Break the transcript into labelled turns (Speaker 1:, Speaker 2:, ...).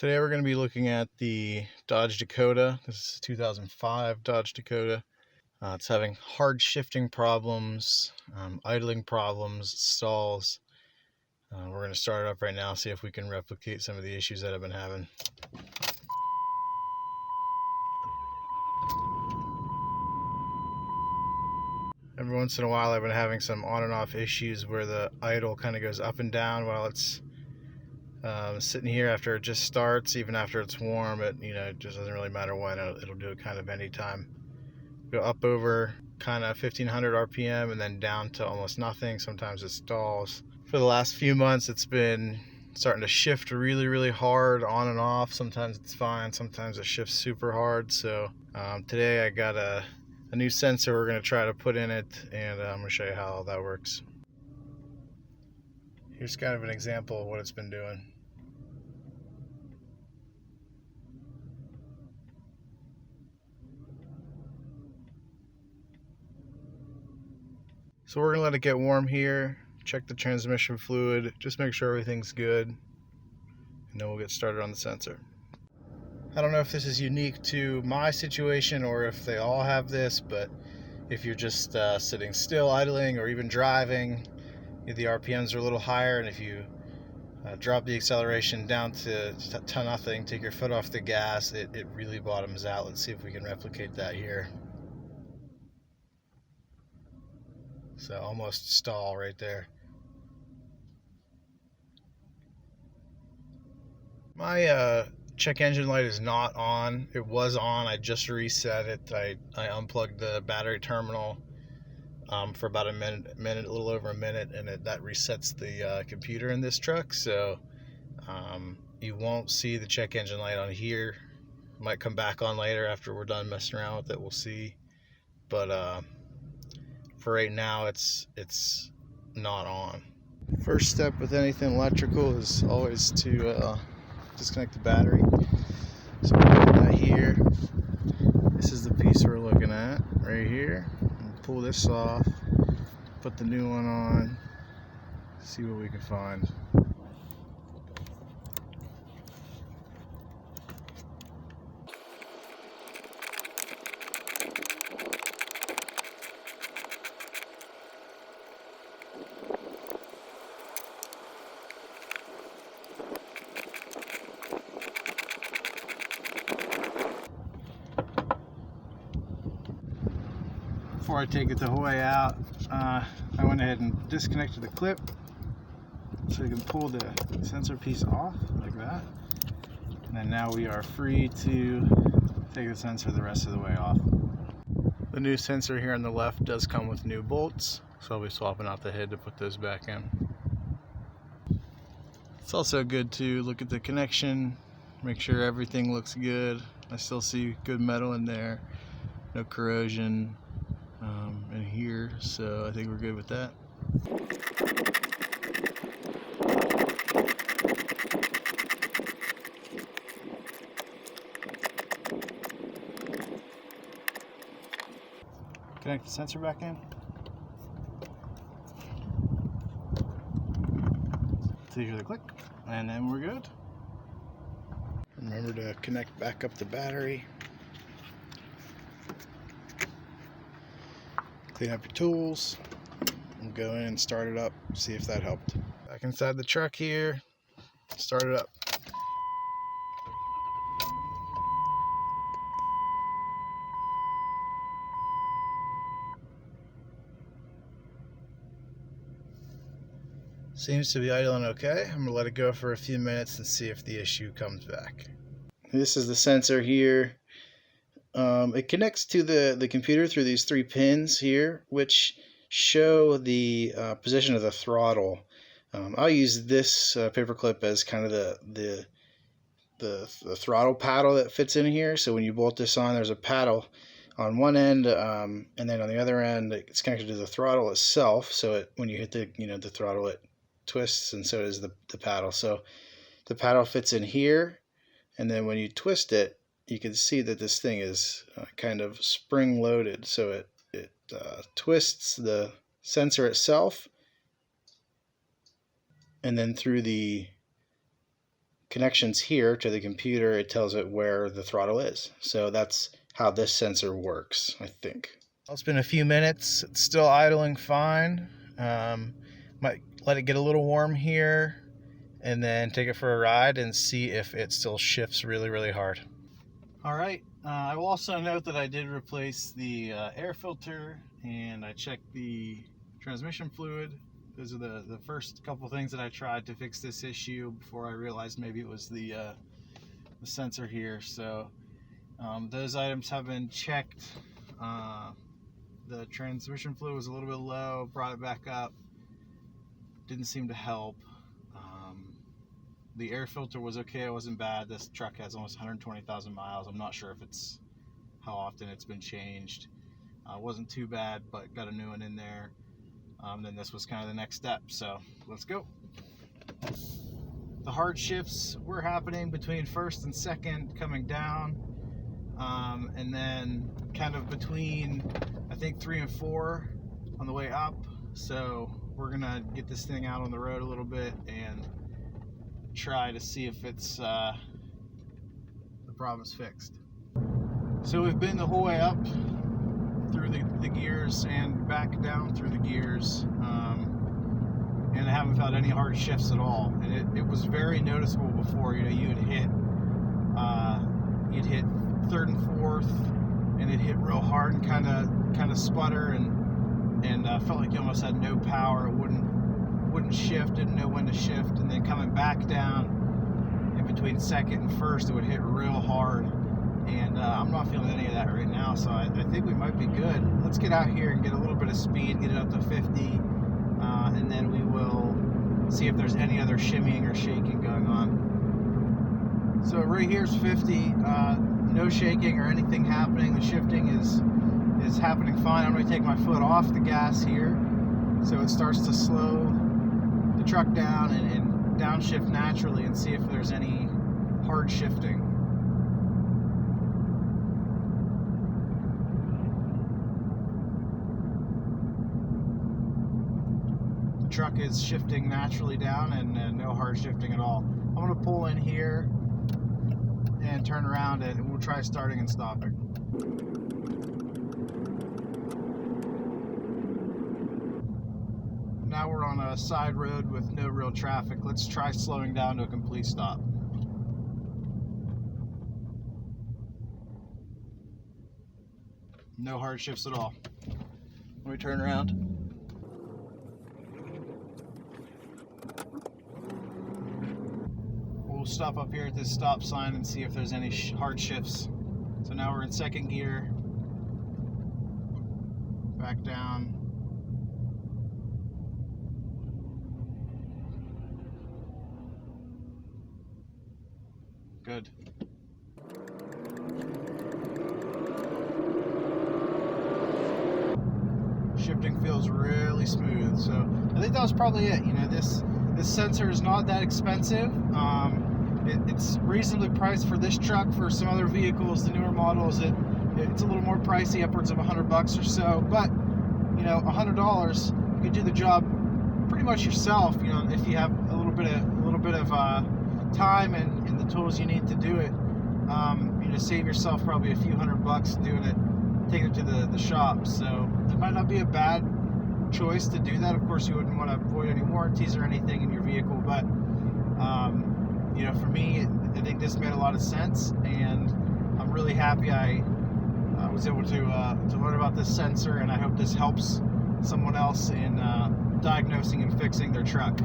Speaker 1: Today we're going to be looking at the Dodge Dakota. This is a 2005 Dodge Dakota. It's having hard shifting problems, idling problems, stalls. We're going to start it up right now, see if we can replicate some of the issues that I've been having. Every once in a while I've been having some on and off issues where the idle kind of goes up and down while it's sitting here after it just starts. Even after it's warm, it just doesn't really matter when. It'll do it kind of anytime. Go up over kind of 1500 RPM and then down to almost nothing. Sometimes it stalls. For the last few months it's been starting to shift really hard on and off. Sometimes it's fine, sometimes it shifts super hard. So today I got a new sensor we're going to try to put in it, and I'm going to show you how all that works. Here's kind of an example of what it's been doing. So we're going to let it get warm here, check the transmission fluid, just make sure everything's good, and then we'll get started on the sensor. I don't know if this is unique to my situation or if they all have this, but if you're just sitting still, idling, or even driving, the RPMs are a little higher, and if you drop the acceleration down to nothing, take your foot off the gas, it really bottoms out. Let's see if we can replicate that here. So almost stall right there. My check engine light is not on. It was on. I just reset it. I unplugged the battery terminal for about a minute, a little over a minute, and that resets the computer in this truck. So you won't see the check engine light on here. It might come back on later after we're done messing around with it. We'll see. But for right now, it's not on. First step with anything electrical is always to disconnect the battery. So we'll put that here. This is the piece we're looking at right here. We'll pull this off, put the new one on, see what we can find. Before I take it the whole way out, I went ahead and disconnected the clip so you can pull the sensor piece off like that. And then now we are free to take the sensor the rest of the way off. The new sensor here on the left does come with new bolts, so I'll be swapping out the head to put those back in. It's also good to look at the connection, make sure everything looks good. I still see good metal in there, no corrosion in here, so I think we're good with that. Connect the sensor back in. So you hear the click, and then we're good. Remember to connect back up the battery. Clean up your tools, and go in and start it up, see if that helped. Back inside the truck here, start it up. Seems to be idling okay. I'm gonna let it go for a few minutes and see if the issue comes back. This is the sensor here. It connects to the computer through these 3 pins here, which show the position of the throttle. I'll use this paperclip as kind of the throttle paddle that fits in here. So when you bolt this on, there's a paddle on one end, and then on the other end, it's connected to the throttle itself. So when you hit the throttle, it twists, and so does the paddle. So the paddle fits in here, and then when you twist it, you can see that this thing is kind of spring loaded, so it twists the sensor itself, and then through the connections here to the computer, it tells it where the throttle is. So that's how this sensor works, I think. It's been a few minutes. It's still idling fine. Might let it get a little warm here and then take it for a ride and see if it still shifts really, really hard. All right. I will also note that I did replace the air filter and I checked the transmission fluid. Those are the first couple things that I tried to fix this issue before I realized maybe it was the sensor here. So those items have been checked. The transmission fluid was a little bit low, brought it back up. Didn't seem to help. The air filter was okay, it wasn't bad. This truck has almost 120,000 miles. I'm not sure if it's how often it's been changed. Wasn't too bad, but got a new one in there. Then this was kind of the next step, so let's go. The hard shifts were happening between first and second coming down, and then kind of between I think 3 and 4 on the way up. So we're gonna get this thing out on the road a little bit and try to see if it's the problem's fixed. So we've been the whole way up through the gears and back down through the gears, and I haven't felt any hard shifts at all. And it was very noticeable before. You know, you'd hit third and fourth, and it hit real hard and kind of sputter, and felt like you almost had no power. It wouldn't shift, didn't know when to shift, and then coming back down in between second and first, it would hit real hard. And I'm not feeling any of that right now, so I think we might be good. Let's get out here and get a little bit of speed, get it up to 50, and then we will see if there's any other shimmying or shaking going on. So right here's 50, no shaking or anything happening. The shifting is happening fine. I'm going to take my foot off the gas here, so it starts to slow the truck down and downshift naturally, and see if there's any hard shifting. Truck is shifting naturally down and no hard shifting at all. I'm going to pull in here and turn around and we'll try starting and stopping. Now we're on a side road with no real traffic. Let's try slowing down to a complete stop. No hard shifts at all. Let me turn around. We'll stop up here at this stop sign and see if there's any hard shifts. So now we're in second gear, back down. Good. Shifting feels really smooth, so I think that was probably it. You know, this sensor is not that expensive. It's reasonably priced for this truck. For some other vehicles, the newer models, it's a little more pricey, upwards of $100 or so. But you know, $100, you can do the job pretty much yourself. You know, if you have a little bit of time and the tools you need to do it. You know, save yourself probably a few $100 doing it, taking it to the shop. So it might not be a bad choice to do that. Of course, you wouldn't want to avoid any warranties or anything in your vehicle, but you know, for me, I think this made a lot of sense, and I'm really happy I was able to learn about this sensor, and I hope this helps someone else in diagnosing and fixing their truck.